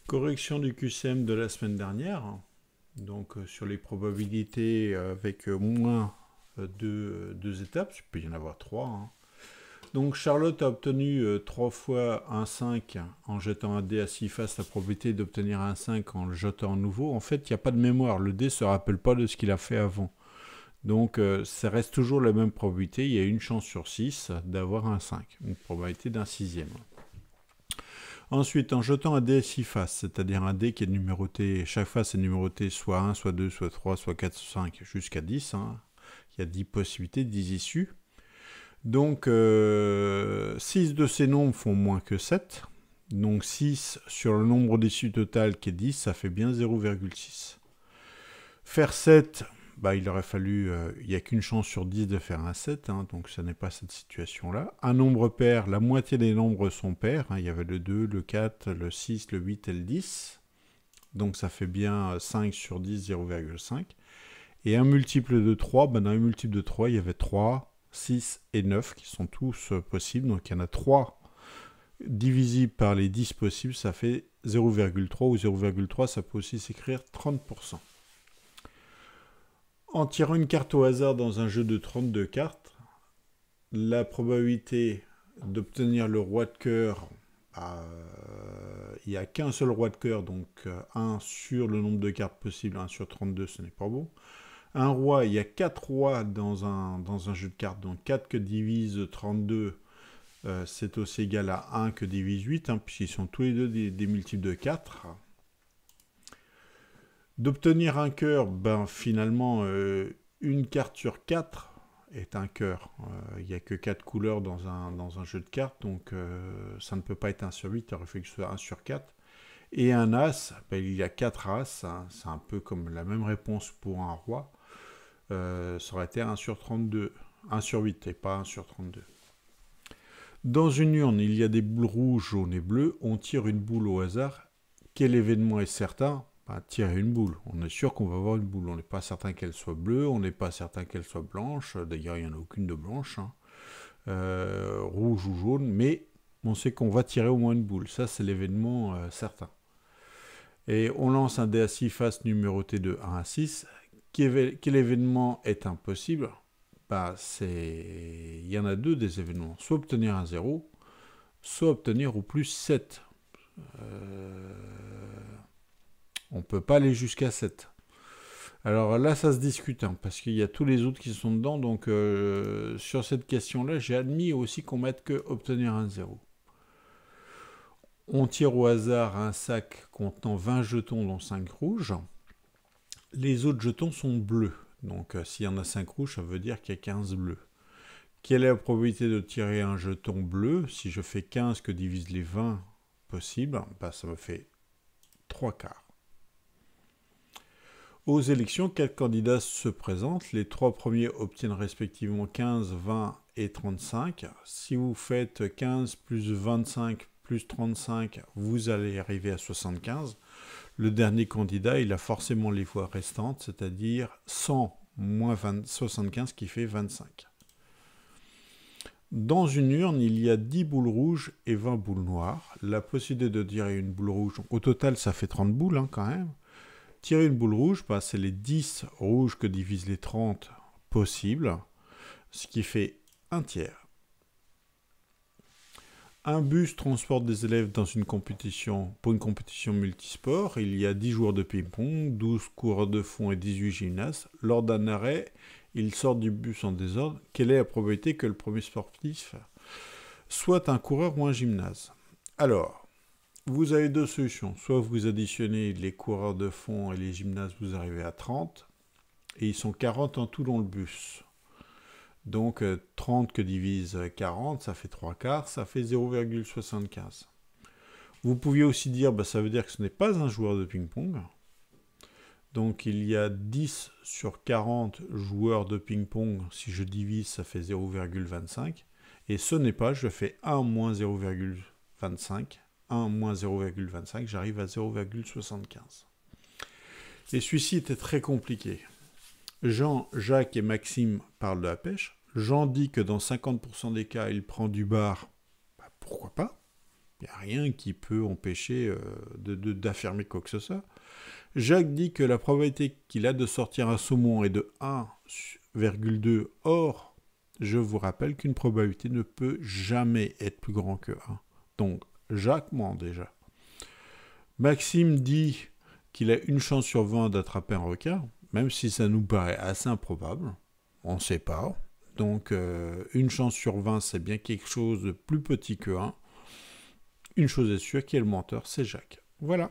Correction du QCM de la semaine dernière, donc sur les probabilités avec moins deux étapes, il peut y en avoir trois. Hein. Donc Charlotte a obtenu 3 fois un 5 en jetant un dé à 6 faces, la probabilité d'obtenir un 5 en le jetant à nouveau. En fait, il n'y a pas de mémoire, le dé ne se rappelle pas de ce qu'il a fait avant. Donc ça reste toujours la même probabilité, il y a une chance sur 6 d'avoir un 5, une probabilité d'un sixième. Ensuite, en jetant un dé à 6 faces, c'est-à-dire un dé qui est numéroté, chaque face est numérotée soit 1, soit 2, soit 3, soit 4, soit 5, jusqu'à 10. Hein. Il y a 10 possibilités, 10 issues. Donc, 6 de ces nombres font moins que 7. Donc, 6 sur le nombre d'issues total qui est 10, ça fait bien 0,6. Faire 7, bah, il aurait fallu, il n'y a qu'une chance sur 10 de faire un 7, hein, donc ça n'est pas cette situation-là. Un nombre pair, la moitié des nombres sont pairs, hein, il y avait le 2, le 4, le 6, le 8 et le 10. Donc ça fait bien 5 sur 10, 0,5. Et un multiple de 3, ben dans un multiple de 3, il y avait 3, 6 et 9 qui sont tous possibles. Donc il y en a 3 divisibles par les 10 possibles, ça fait 0,3 ou 0,3, ça peut aussi s'écrire 30%. En tirant une carte au hasard dans un jeu de 32 cartes, la probabilité d'obtenir le roi de cœur, il n'y a qu'un seul roi de cœur, donc 1 sur le nombre de cartes possibles, 1 sur 32, ce n'est pas bon. Un roi, il y a 4 rois dans un jeu de cartes, donc 4 que divise 32, c'est aussi égal à 1 que divise 8, hein, puisqu'ils sont tous les deux des multiples de 4. D'obtenir un cœur, ben finalement, une carte sur 4 est un cœur. Il n'y a que 4 couleurs dans un jeu de cartes, donc ça ne peut pas être 1 sur 8, il aurait fallu que ce soit 1 sur 4. Et un as, ben, il y a 4 as, hein, c'est un peu comme la même réponse pour un roi. Ça aurait été 1 sur 32, 1 sur 8 et pas 1 sur 32. Dans une urne, il y a des boules rouges, jaunes et bleues. On tire une boule au hasard. Quel événement est certain ? Tirer une boule. On est sûr qu'on va avoir une boule. On n'est pas certain qu'elle soit bleue, on n'est pas certain qu'elle soit blanche. D'ailleurs, il n'y en a aucune de blanche. Hein. Rouge ou jaune, mais on sait qu'on va tirer au moins une boule. Ça, c'est l'événement certain. Et on lance un dé à 6 faces numéroté de 1 à 6. Quel événement est impossible ? Il y en a deux des événements. Soit obtenir un 0, soit obtenir au plus 7. On ne peut pas aller jusqu'à 7. Alors là, ça se discute, hein, parce qu'il y a tous les autres qui sont dedans. Donc sur cette question-là, j'ai admis aussi qu'on mette que obtenir un 0. On tire au hasard un sac contenant 20 jetons, dont 5 rouges. Les autres jetons sont bleus. Donc s'il y en a 5 rouges, ça veut dire qu'il y a 15 bleus. Quelle est la probabilité de tirer un jeton bleu? Si je fais 15 que divise les 20 possibles, ça me fait 3 quarts. Aux élections, 4 candidats se présentent. Les 3 premiers obtiennent respectivement 15, 20 et 35. Si vous faites 15 plus 25 plus 35, vous allez arriver à 75. Le dernier candidat, il a forcément les voix restantes, c'est-à-dire 100 moins 75 qui fait 25. Dans une urne, il y a 10 boules rouges et 20 boules noires. La possibilité de tirer une boule rouge, au total ça fait 30 boules hein, quand même. Tirer une boule rouge, c'est les 10 rouges que divisent les 30 possibles, ce qui fait un tiers. Un bus transporte des élèves pour une compétition multisport. Il y a 10 joueurs de ping-pong, 12 coureurs de fond et 18 gymnastes. Lors d'un arrêt, ils sortent du bus en désordre. Quelle est la probabilité que le premier sportif soit un coureur ou un gymnaste? Alors, vous avez deux solutions. Soit vous additionnez les coureurs de fond et les gymnastes, vous arrivez à 30. Et ils sont 40 en tout dans le bus. Donc 30 que divise 40, ça fait 3 quarts, ça fait 0,75. Vous pouviez aussi dire, ça veut dire que ce n'est pas un joueur de ping-pong. Donc il y a 10 sur 40 joueurs de ping-pong. Si je divise, ça fait 0,25. Et ce n'est pas, je fais 1 moins 0,25. 1 moins 0,25, j'arrive à 0,75. Et celui-ci était très compliqué. Jean, Jacques et Maxime parlent de la pêche. Jean dit que dans 50% des cas, il prend du bar. Pourquoi pas? Il n'y a rien qui peut empêcher d'affirmer quoi que ce soit. Jacques dit que la probabilité qu'il a de sortir un saumon est de 1,2. Or, je vous rappelle qu'une probabilité ne peut jamais être plus grand que 1. Donc, Jacques ment déjà. Maxime dit qu'il a une chance sur 20 d'attraper un requin, même si ça nous paraît assez improbable. On ne sait pas. Donc, une chance sur 20, c'est bien quelque chose de plus petit que 1. Une chose est sûre, qui est le menteur, c'est Jacques. Voilà.